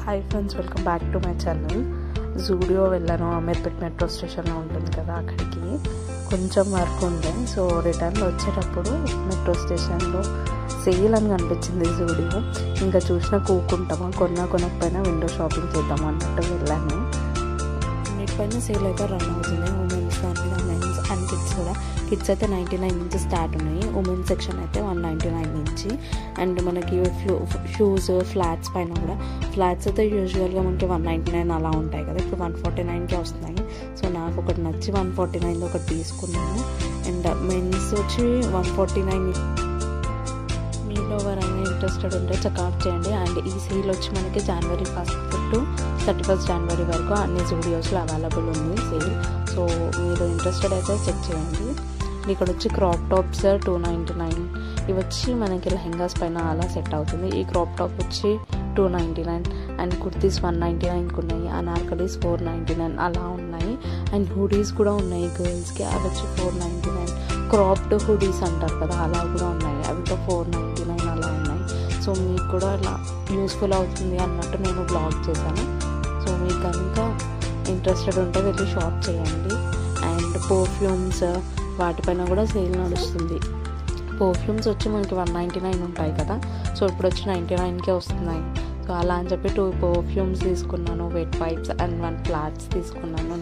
Hi friends, welcome back to my channel. Zudio వెళ్ళాను, Ameerpet metro స్టేషన్లో ఉంటుంది కదా, అక్కడికి కొంచెం వర్క్ ఉండే. సో రిటర్న్లో వచ్చేటప్పుడు మెట్రో స్టేషన్లో సేల్ అని కనిపించింది జూడియో. ఇంకా చూసినా కూకుంటామా, కొనకపోయినా విండో షాపింగ్ చేద్దాం అన్నట్టు వెళ్ళాను. అన్నిటిపైన సేల్ అయితే రన్ అవుతుంది. ఉమెన్స్ దాంట్లో మెన్స్ అండ్ కిడ్స్ కూడా. కిడ్స్ అయితే 99 నుంచి స్టార్ట్ ఉన్నాయి. ఉమెన్స్ సెక్షన్ అయితే 199 నుంచి. అండ్ మనకి షూస్ ఫ్లాట్స్ పైన కూడా, ఫ్లాట్స్ అయితే యూజువల్గా మనకి 199 అలా ఉంటాయి కదా, ఇప్పుడు 149కే వస్తున్నాయి. సో నాకు ఒకటి నచ్చి 149 ఒకటి తీసుకున్నాను. అండ్ మెన్స్ వచ్చి 149. మీలో ఎవరైనా ఇంట్రెస్టెడ్ ఉంటే చెక్అవుట్ చేయండి. అండ్ ఈ సేల్ వచ్చి మనకి January 1st to 31st January వరకు అన్ని జూడియోస్లో అవైలబుల్ ఉంది సేల్. సో మీరు ఇంట్రెస్టెడ్ అయితే చెక్ చేయండి. ఇక్కడ వచ్చి క్రాప్ టాప్స్ 299, ఇవి వచ్చి మనకి లెహెంగాస్ పైన అలా సెట్ అవుతుంది. ఈ క్రాప్ టాప్ వచ్చి 299 అండ్ కుర్తీస్ 199కి ఉన్నాయి. అనార్కలీస్ 499 అలా ఉన్నాయి. అండ్ హుడీస్ కూడా ఉన్నాయి గర్ల్స్కి, అవి వచ్చి 499. క్రాప్డ్ హుడీస్ అంటారు కదా, అలా కూడా ఉన్నాయి, అవి కూడా 499 అలా ఉన్నాయి. సో మీకు కూడా అలా యూస్ఫుల్ అవుతుంది అన్నట్టు నేను బ్లాగ్ చేశాను. సో మీకు కనుక ఇంట్రెస్టెడ్ ఉంటే వెళ్ళి షాప్ చేయండి. అండ్ పర్ఫ్యూమ్స్ వాటిపైన కూడా సేల్ నడుస్తుంది. పర్ఫ్యూమ్స్ వచ్చి మనకి 199 ఉంటాయి కదా, సో ఇప్పుడు వచ్చి 99కే వస్తున్నాయి. సో అలా అని చెప్పి 2 పర్ఫ్యూమ్స్ తీసుకున్నాను, వెట్ వైప్స్ అండ్ 1 ఫ్లాట్స్ తీసుకున్నాను.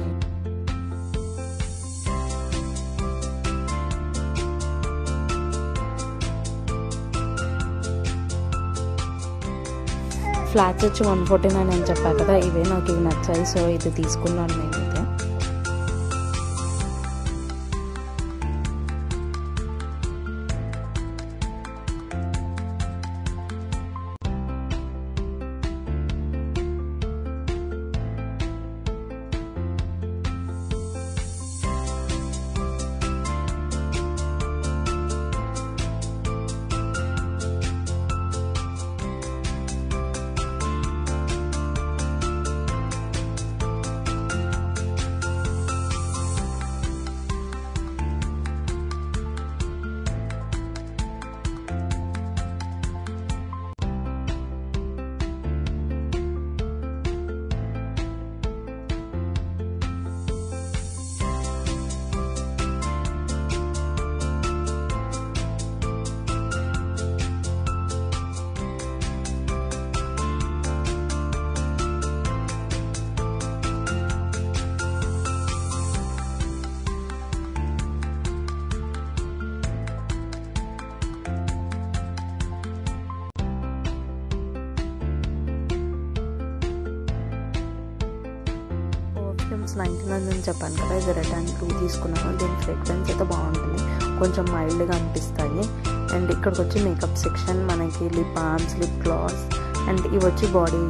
ఫ్లాట్స్ వచ్చి 149 అని చెప్పాను కదా, ఇవే నాకు ఇవి నచ్చాయి. సో ఇది తీసుకున్నాను నేనైతే. పర్ఫ్యూమ్స్ 99 అని చెప్పాను కదా, ఇది రెడ్ అండ్ బ్లూ తీసుకున్నాను. దీని ఫ్రేగ్రెన్స్ అయితే బాగుంటుంది, కొంచెం మైల్డ్గా అనిపిస్తాయి. అండ్ ఇక్కడికి వచ్చి మేకప్ సెక్షన్, మనకి lip balms, lip gloss and ఇవి వచ్చి body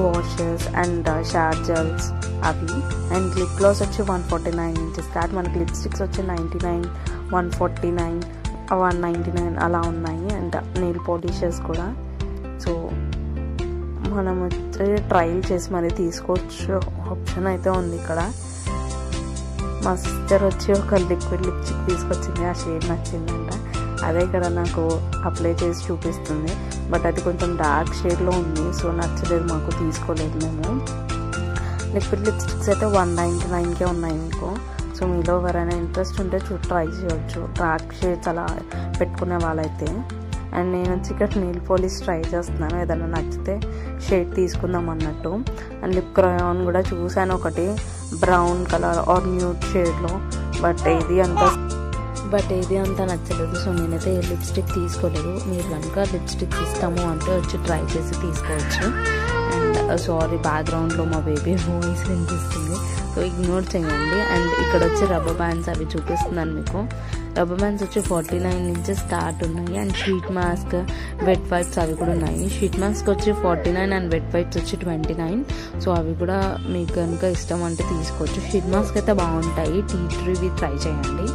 washes and shower gels అవి. అండ్ లిప్ గ్లాస్ వచ్చి 149 నుంచి స్టార్ట్. మనకి లిప్స్టిక్స్ వచ్చి 99, 149, 199 అలా ఉన్నాయి. అండ్ నెయిల్ పాలిషెస్ కూడా. సో మనం వచ్చి ట్రయల్ చేసి మరీ తీసుకోవచ్చు, ఆప్షన్ అయితే ఉంది ఇక్కడ. మా సిస్టర్ వచ్చి ఒక లిక్విడ్ లిప్స్టిక్ తీసుకొచ్చింది, ఆ షేడ్ నచ్చిందంట. అదే ఇక్కడ నాకు అప్లై చేసి చూపిస్తుంది, బట్ అది కొంచెం డార్క్ షేడ్లో ఉంది. సో నచ్చలేదు, మాకు తీసుకోలేదు మేము. లిక్విడ్ లిప్స్టిక్స్ అయితే 199కే ఉన్నాయి మీకు. సో మీలో ఎవరైనా ఇంట్రెస్ట్ ఉంటే ట్రై చేయొచ్చు, డార్క్ షేడ్స్ అలా పెట్టుకునే వాళ్ళైతే. అండ్ నేను వచ్చి ఇక్కడ నెయిల్ పాలిష్ ట్రై చేస్తున్నాను, ఏదైనా నచ్చితే షేడ్ తీసుకుందాం అన్నట్టు. అండ్ లిప్ క్రయాన్ కూడా చూశాను ఒకటి, బ్రౌన్ కలర్ ఆర్ న్యూడ్ షేడ్లో, బట్ ఏది అంత నచ్చలేదు. సో నేనైతే లిప్స్టిక్ తీసుకోలేదు. మీరు కనుక లిప్స్టిక్ ఇస్తాము అంటే వచ్చి ట్రై చేసి తీసుకోవచ్చు. అండ్ సారీ, బ్యాక్గ్రౌండ్లో మా బేబీ వాయిస్ వినిపిస్తుంది, సో ఇగ్నోర్ చేయండి. అండ్ ఇక్కడ వచ్చి రబ్బర్ బ్యాండ్స్ అవి చూపిస్తున్నాను మీకు. రబ్బర్ బ్యాండ్స్ వచ్చి 49 నుంచి స్టార్ట్ ఉన్నాయి. And sheet mask, wet wipes అవి కూడా ఉన్నాయి. షీట్ మాస్క్ వచ్చి 49 అండ్ వెట్ వైప్స్ వచ్చి 29. సో అవి కూడా మీకు కనుక ఇష్టం అంటే తీసుకోవచ్చు. షీట్ మాస్క్ అయితే బాగుంటాయి, టీ ట్రీవి ట్రై చేయండి.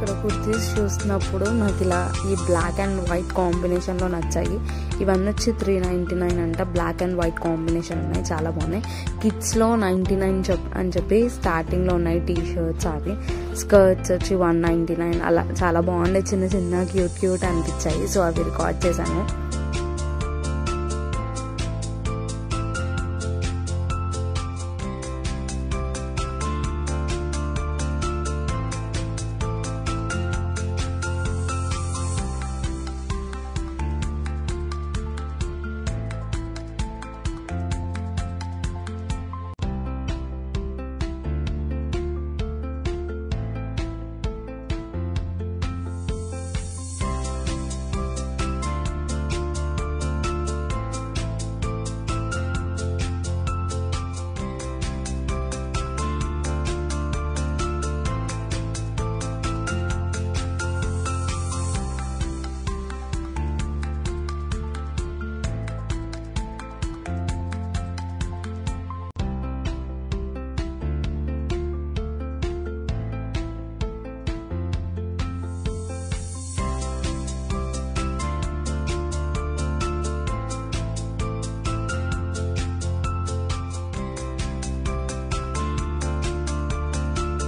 ఇక్కడ కుర్తీస్ చూసినప్పుడు నాకు ఇలా ఈ బ్లాక్ అండ్ వైట్ కాంబినేషన్లో నచ్చాయి. ఇవన్నీ వచ్చి 399 అంట. బ్లాక్ అండ్ వైట్ కాంబినేషన్ ఉన్నాయి, చాలా బాగున్నాయి. కిడ్స్లో 99 అని చెప్పి స్టార్టింగ్లో ఉన్నాయి టీ షర్ట్స్. అవి స్కర్ట్స్ వచ్చి 199 అలా చాలా బాగుండే, చిన్న చిన్న క్యూట్ అనిపించాయి. సో అవి రికార్డ్ చేశాను.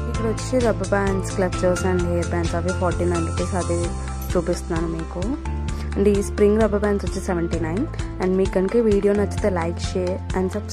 ఇక్కడ వచ్చి rubber bands, clutchers and hair bands అవి 49 రూపీస్. అది చూపిస్తున్నాను మీకు. అండ్ ఈ స్ప్రింగ్ రబ్బర్ బ్యాండ్స్ వచ్చి 79. అండ్ మీకు కనుక వీడియో నచ్చితే లైక్, షేర్ అండ్ సబ్స్క్రైబ్.